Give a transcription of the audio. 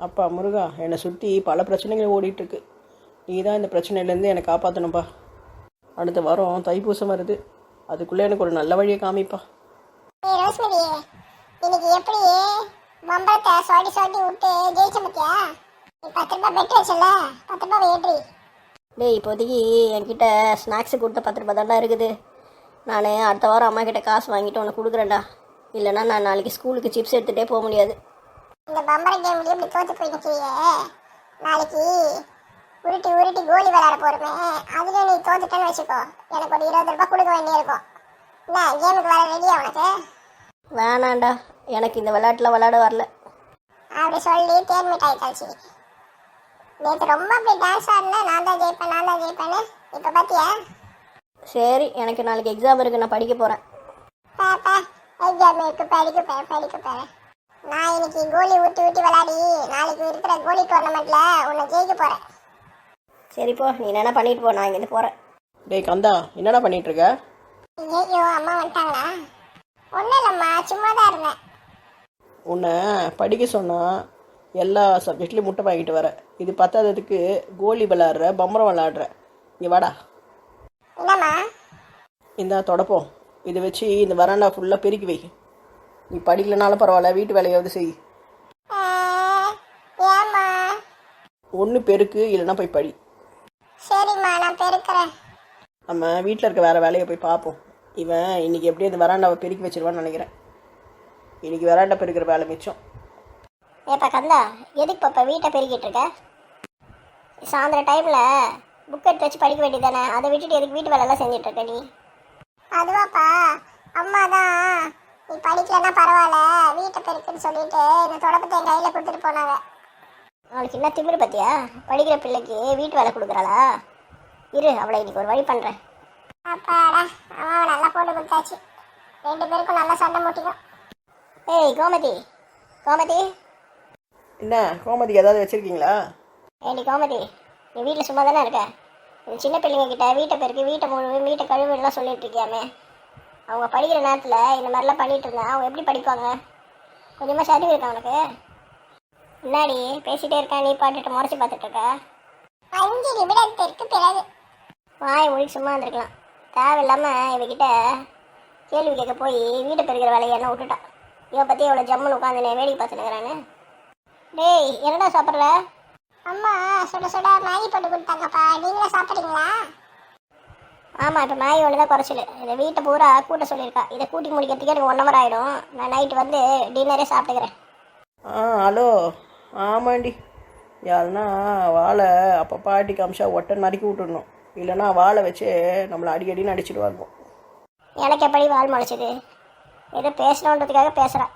அப்பா முருகா, என்னை சுற்றி பல பிரச்சனைகள் ஓடிட்டுருக்கு. நீ தான் இந்த பிரச்சனையிலேருந்து என்னை காப்பாற்றணும்ப்பா. அடுத்த வாரம் தைப்பூசம் வருது. அதுக்குள்ளே எனக்கு ஒரு நல்ல வழியை காமிப்பா. ரோஸ்மரி, இன்னைக்கு எப்படி மம்பளத்தை சொடி சொடி விட்டு ஜெயிச்ச பத்தியா? நீ 10 ரூபாய் பெட்டு வச்சல, 10 ரூபாய் ஏற்றி. டேய், இப்போதைக்கு என்கிட்ட ஸ்நாக்ஸு கொடுத்த 10 ரூபா தான்டா இருக்குது. நான் அடுத்த வாரம் அம்மா கிட்ட காசு வாங்கிட்டு உனக்கு கொடுக்குறேன்டா. இல்லைனா நான் நாளைக்கு ஸ்கூலுக்கு சிப்ஸ் எடுத்துகிட்டே போக முடியாது. இந்த பம்பர கேம்லேயே இப்படி தோற்று போய் நிற்கிறியே, நாளைக்கு உருட்டி உருட்டி கோலி விளையாட போகிறோமே, அதுலேயும் நீ தோத்துட்டேன்னு வச்சுக்கோ, எனக்கு ஒரு 20 ரூபாய் கொடுக்க வேண்டியிருக்கும். என்ன கேமுக்கு வர ரெடியா உனக்கு? வேணாண்டா, எனக்கு இந்த விளையாட்டில் விளையாட வரல. அப்படி சொல்லி தேன் மிட்டாய் கழிச்சு நேற்று ரொம்ப அப்படி டான்ஸ் ஆடினேன், நான் தான் ஜெயிப்பேன்னு. இப்போ பார்த்தியா? சரி, எனக்கு நாளைக்கு எக்ஸாம் இருக்குது, நான் படிக்க போகிறேன். பாப்பா எக்ஸாம் இருக்கு, படிக்க. நான் இன்னைக்கு கோலி ஊட்டி விளையாடி நாளைக்கு இருக்கிற கோலி டோர்னமெண்ட்ல உன்னை ஜெயிக்க போறேன். சரி போ, நீ என்ன பண்ணிட்டு போ, நான் இங்கேருந்து போகிறேன். டேய் கந்தா, என்னடா பண்ணிகிட்ருக்க? ஐயோ, அம்மா வந்துட்டாங்களா? ஒன்றும் இல்லைம்மா, சும்மா தான் இருந்தேன். உன்னை படிக்க சொன்னால் எல்லா சப்ஜெக்ட்லேயும் முட்டை வாங்கிட்டு வர. இது பத்தாததுக்கு கோலி விளாட்ற, பம்பரம் விளாட்ற. இங்கே வாடா. என்னம்மா? இந்தா தொடப்போம். இதை வச்சு இந்த வராண்டா ஃபுல்லாக பெருக்கி வை. நீ படிக்கலனாலும் பரவாயில்ல, வீட்டு வேலையாவது செய். ஏம்மா? ஒன்று பெருக்கு, இல்லைன்னா போய் படி. சரிம்மா, நான் பெருக்கிறேன். நம்ம வீட்டில் இருக்க வேறு வேலையை போய் பார்ப்போம். இவன் இன்றைக்கி எப்படியும் இந்த வராண்டாவை பெருக்கி வச்சிருவான்னு நினைக்கிறேன். இன்றைக்கி வராண்டா பெருக்கிற வேலை மிச்சம். ஏப்பா கந்தா, எதுக்கு பாப்பா வீட்டை பெருக்கிட்டு இருக்க? சாயந்தர டைமில் புக் எடுத்து வச்சு படிக்க வேண்டியதானே, அதை விட்டுட்டு எதுக்கு வீட்டு வேலையெல்லாம் செஞ்சுட்டு இருக்க நீ? அதுவாப்பா, அம்மா தான் நீ படிக்கலன்னா பரவாயில்ல, வீட்டை பெருக்குன்னு சொல்லிட்டு இந்த தொடப்பத்தை என் கையில் கொடுத்துட்டு போனாங்க. அவளுக்கு என்ன திமிரு பத்தியா? படிக்கிற பிள்ளைக்கு வீட்டு வேலை கொடுக்குறாளா? இரு, அவளை இன்னைக்கு ஒரு வழி பண்ணுறேன். அப்பாடா, அம்மாவை நல்லா போட்டு கொடுத்தாச்சு. 2 பேருக்கும் நல்லா சண்டை மூட்டிக்கும். ஏய் கோமதி, என்ன கோமதிக்கு ஏதாவது வச்சுருக்கீங்களா? ஏண்டி கோமதி, நீ வீட்டில் சும்மா தானே இருக்க? இந்த சின்ன பிள்ளைங்க கிட்ட வீட்டை பெருக்கு, வீட்டை முழுவு, வீட்டை கழுவுலாம் சொல்லிட்டு இருக்கியாமே. அவங்க படிக்கிற நேரத்தில் இந்த மாதிரிலாம் பண்ணிட்டு இருந்தா அவங்க எப்படி படிப்பாங்க? கொஞ்சமாக சரிவு இருக்கா உனக்கு? முன்னாடி பேசிகிட்டே இருக்கேன், நீ பாட்டுட்டு முறைச்சி பார்த்துட்டு இருக்க. 5 நிமிடத்திற்கு பிறகு வாய் மொழி சும்மா இருந்திருக்கலாம். தேவையில்லாமல் இவகிட்ட கேள்வி கேட்க போய் வீட்டை பெருக்கிற வேலையை என்ன விட்டுட்டா. இவன் பற்றி எவ்வளோ ஜம்முன்னு உட்காந்து வேடிக்கை பார்த்துனுக்கிறான்னு. டேய், என்னடா சாப்பிட்ற? அம்மா சுட சுட மேகி போட்டு கொடுத்தாங்கப்பா, நீங்களே சாப்பிட்றீங்களா? ஆமாம், இப்போ மேகி ஒன்று தான் குறைச்சிடு. இதை வீட்டை பூரா கூட்ட சொல்லியிருக்கா. இதை கூட்டி முடிக்கிறதுக்கே எனக்கு 1 hour ஆகிடும். நான் நைட்டு வந்து டின்னரே சாப்பிட்டுக்கிறேன். ஹலோ. ஆமாண்டி, யாருன்னா வாழை அப்போ பாட்டி காமிச்சா ஒட்டை நறுக்கி விட்டுடணும். இல்லைன்னா வாழை வச்சு நம்மளை அடிக்கடின்னு அடிச்சுடுவாங்க. எனக்கு எப்படி வால் முளைச்சிது? ஏதோ பேசணுன்றதுக்காக பேசுகிறேன்.